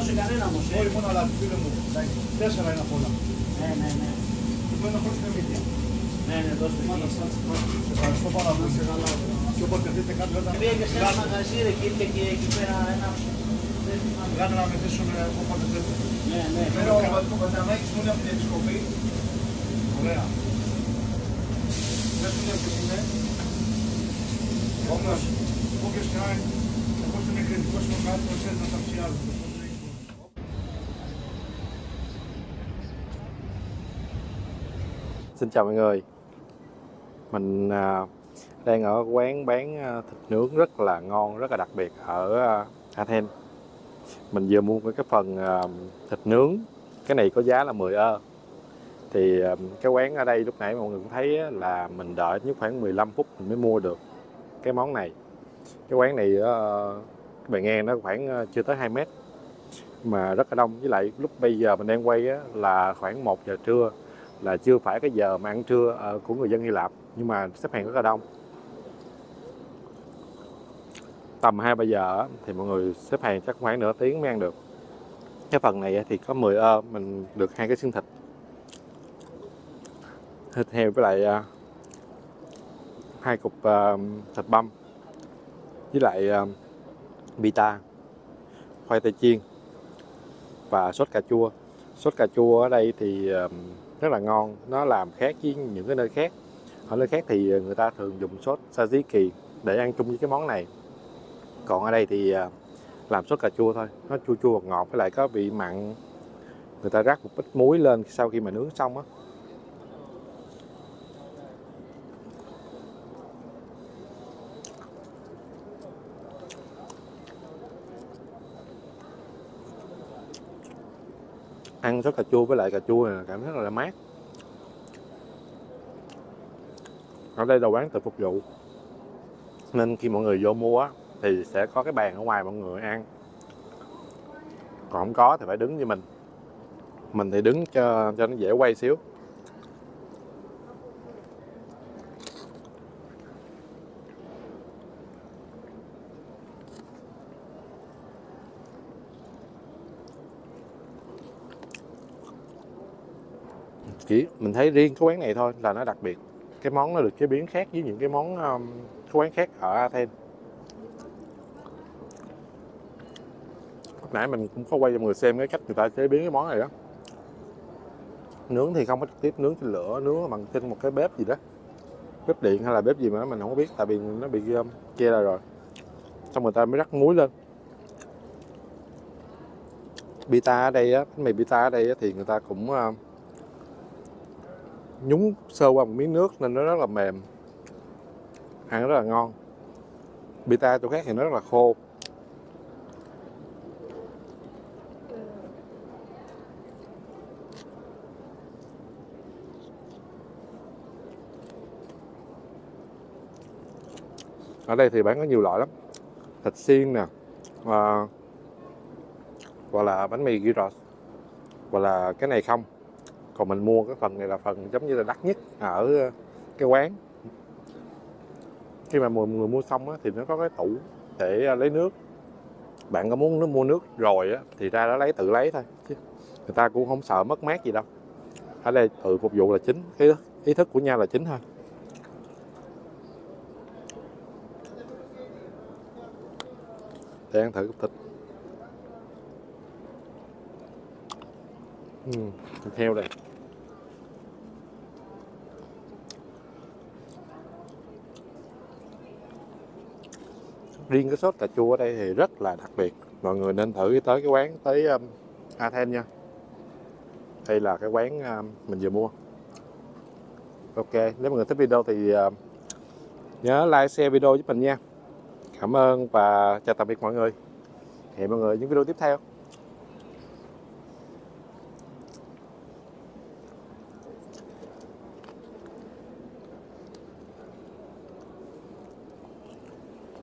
δώσει κανένα όμως. Όχι μόνο αλάτι, φίλε μου. 4 είναι απ' όλα. Ναι. Το ένα χωρίς την μύτια. Ναι, δώστε εκεί. Ευχαριστώ πάρα πολύ. Και όποτε δείτε κάτι όταν... Πήγε σε ένα μαγαζί ρε και ήρθε και εκεί πέρα ένα... Κάνε να με δείσουν όποτε θέλετε. Ναι. Πέρα ο Παταμάκης μου είναι από την Επισκοπή. Ωραία. Δεν σου λέω ποιος είναι. Όμως, όποιος και αν εγώ στον εκκριτικό συνεργάτη προσέχει να τα ψιάζουν. Xin chào mọi người. Mình đang ở quán bán thịt nướng rất là ngon, rất là đặc biệt ở Athens. Mình vừa mua cái phần thịt nướng. Cái này có giá là 10 ơ. Thì cái quán ở đây lúc nãy mọi người cũng thấy là mình đợi nhất khoảng 15 phút mình mới mua được cái món này. Cái quán này các bạn nghe nó khoảng chưa tới 2 mét mà rất là đông. Với lại lúc bây giờ mình đang quay là khoảng 1 giờ trưa, là chưa phải cái giờ mà ăn trưa của người dân Hy Lạp, nhưng mà xếp hàng rất là đông. Tầm 2-3 giờ thì mọi người xếp hàng chắc khoảng nửa tiếng mới ăn được. Cái phần này thì có 10 ơ, mình được 2 cái xương thịt heo với lại 2 cục thịt băm với lại pita, khoai tây chiên và sốt cà chua. Sốt cà chua ở đây thì rất là ngon, nó làm khác với những cái nơi khác. Ở nơi khác thì người ta thường dùng sốt tzatziki để ăn chung với cái món này. Còn ở đây thì làm sốt cà chua thôi, nó chua chua ngọt ngọt với lại có vị mặn. Người ta rắc một ít muối lên sau khi mà nướng xong á. Ăn sốt cà chua với lại cà chua này cảm thấy rất là mát. Ở đây là quán tự phục vụ, nên khi mọi người vô mua á thì sẽ có cái bàn ở ngoài mọi người ăn. Còn không có thì phải đứng như mình. Mình thì đứng cho nó dễ quay xíu. Chỉ mình thấy riêng cái quán này thôi là nó đặc biệt. Cái món nó được chế biến khác với những cái món cái quán khác ở Athens. Lúc nãy mình cũng có quay cho mọi người xem cái cách người ta chế biến cái món này đó. Nướng thì không có trực tiếp nướng trên lửa, nướng bằng trên một cái bếp gì đó, bếp điện hay là bếp gì mà mình không có biết, tại vì nó bị che ra rồi. Xong người ta mới rắc muối lên. Pita ở đây á, bánh mì pita ở đây á, thì người ta cũng nhúng sơ qua một miếng nước nên nó rất là mềm, ăn rất là ngon. Pita chỗ khác thì nó rất là khô. Ở đây thì bán có nhiều loại lắm, thịt xiên nè, hoặc là bánh mì gyros, hoặc là cái này không. Còn mình mua cái phần này là phần giống như là đắt nhất ở cái quán. Khi mà mọi người mua xong á, thì nó có cái tủ để lấy nước. Bạn có muốn mua nước rồi á, thì ra đó tự lấy thôi, chứ người ta cũng không sợ mất mát gì đâu. Ở đây tự phục vụ là chính, cái ý thức của nhau là chính thôi. Để ăn thử cục thịt. Thịt heo đây. Riêng cái sốt cà chua ở đây thì rất là đặc biệt. Mọi người nên thử tới cái quán, tới Athens nha. Đây là cái quán mình vừa mua. Ok, nếu mọi người thích video thì nhớ like, share video giúp mình nha. Cảm ơn và chào tạm biệt mọi người. Hẹn mọi người ở những video tiếp theo.